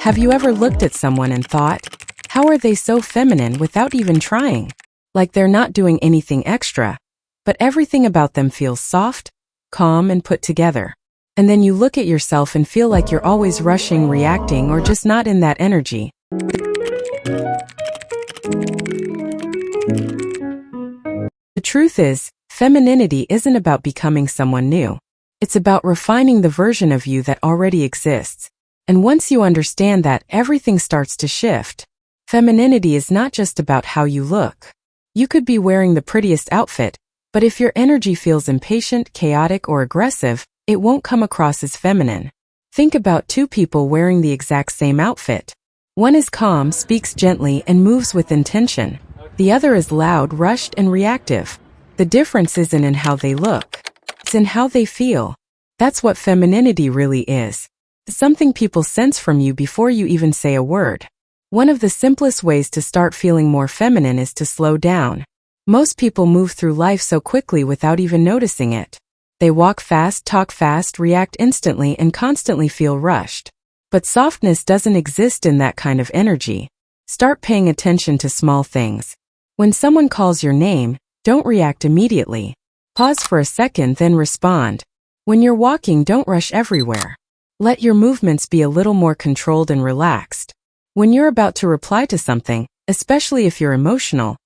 Have you ever looked at someone and thought, how are they so feminine without even trying? Like they're not doing anything extra, but everything about them feels soft, calm, and put together. And then you look at yourself and feel like you're always rushing, reacting, or just not in that energy. The truth is, femininity isn't about becoming someone new. It's about refining the version of you that already exists. And once you understand that, everything starts to shift. Femininity is not just about how you look. You could be wearing the prettiest outfit, but if your energy feels impatient, chaotic, or aggressive, it won't come across as feminine. Think about two people wearing the exact same outfit. One is calm, speaks gently, and moves with intention. The other is loud, rushed, and reactive. The difference isn't in how they look. It's in how they feel. That's what femininity really is. Something people sense from you before you even say a word. One of the simplest ways to start feeling more feminine is to slow down. Most people move through life so quickly without even noticing it. They walk fast, talk fast, react instantly, and constantly feel rushed. But softness doesn't exist in that kind of energy. Start paying attention to small things. When someone calls your name, don't react immediately. Pause for a second, then respond. When you're walking, don't rush everywhere. Let your movements be a little more controlled and relaxed. When you're about to reply to something, especially if you're emotional,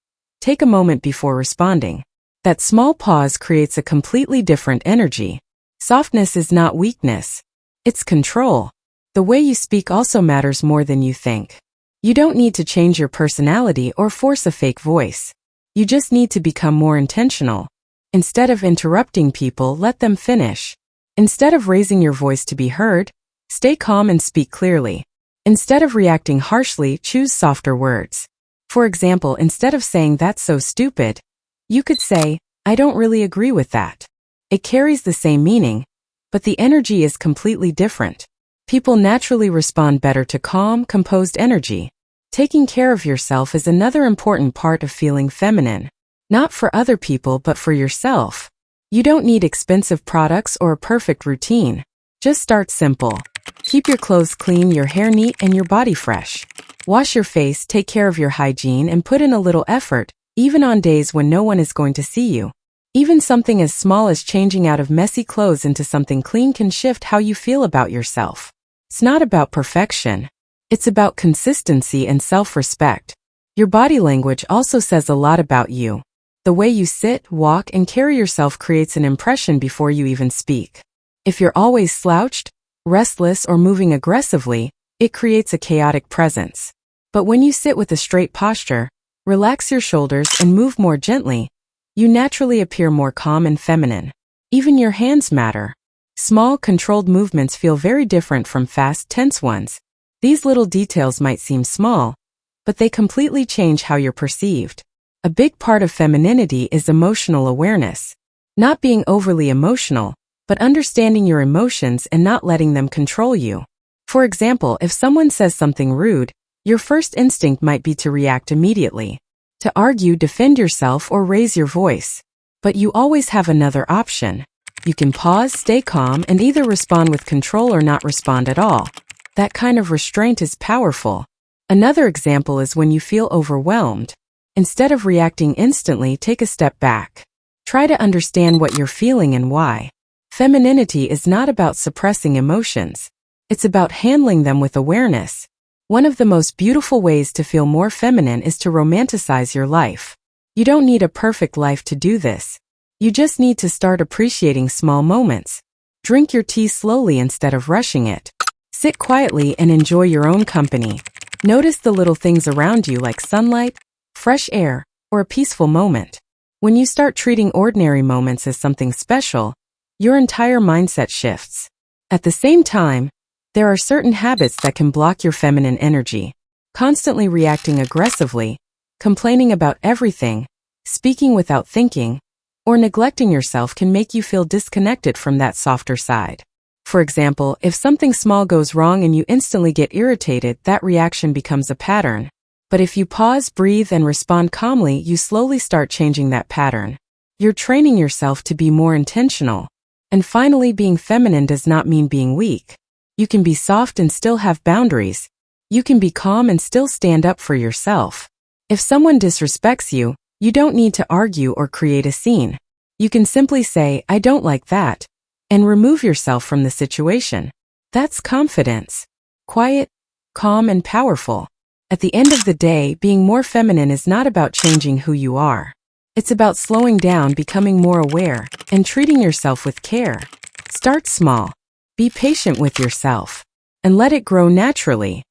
take a moment before responding. That small pause creates a completely different energy. Softness is not weakness. It's control. The way you speak also matters more than you think. You don't need to change your personality or force a fake voice. You just need to become more intentional. Instead of interrupting people, let them finish. Instead of raising your voice to be heard, stay calm and speak clearly. Instead of reacting harshly, choose softer words. For example, instead of saying "that's so stupid," you could say, "I don't really agree with that." It carries the same meaning, but the energy is completely different. People naturally respond better to calm, composed energy. Taking care of yourself is another important part of feeling feminine. Not for other people, but for yourself. You don't need expensive products or a perfect routine. Just start simple. Keep your clothes clean, your hair neat, and your body fresh. Wash your face, take care of your hygiene, and put in a little effort, even on days when no one is going to see you. Even something as small as changing out of messy clothes into something clean can shift how you feel about yourself. It's not about perfection. It's about consistency and self-respect. Your body language also says a lot about you. The way you sit, walk, and carry yourself creates an impression before you even speak. If you're always slouched, restless, or moving aggressively, it creates a chaotic presence. But when you sit with a straight posture, relax your shoulders, and move more gently, you naturally appear more calm and feminine. Even your hands matter. Small, controlled movements feel very different from fast, tense ones. These little details might seem small, but they completely change how you're perceived. A big part of femininity is emotional awareness. Not being overly emotional, but understanding your emotions and not letting them control you. For example, if someone says something rude, your first instinct might be to react immediately, to argue, defend yourself, or raise your voice. But you always have another option. You can pause, stay calm, and either respond with control or not respond at all. That kind of restraint is powerful. Another example is when you feel overwhelmed. Instead of reacting instantly, take a step back. Try to understand what you're feeling and why. Femininity is not about suppressing emotions. It's about handling them with awareness. One of the most beautiful ways to feel more feminine is to romanticize your life. You don't need a perfect life to do this. You just need to start appreciating small moments. Drink your tea slowly instead of rushing it. Sit quietly and enjoy your own company. Notice the little things around you like sunlight, fresh air, or a peaceful moment. When you start treating ordinary moments as something special, your entire mindset shifts. At the same time, there are certain habits that can block your feminine energy. Constantly reacting aggressively, complaining about everything, speaking without thinking, or neglecting yourself can make you feel disconnected from that softer side. For example, if something small goes wrong and you instantly get irritated, that reaction becomes a pattern. But if you pause, breathe, and respond calmly, you slowly start changing that pattern. You're training yourself to be more intentional. And finally, being feminine does not mean being weak. You can be soft and still have boundaries. You can be calm and still stand up for yourself. If someone disrespects you, you don't need to argue or create a scene. You can simply say, "I don't like that," and remove yourself from the situation. That's confidence. Quiet, calm, and powerful. At the end of the day, being more feminine is not about changing who you are. It's about slowing down, becoming more aware, and treating yourself with care. Start small. Be patient with yourself. And let it grow naturally.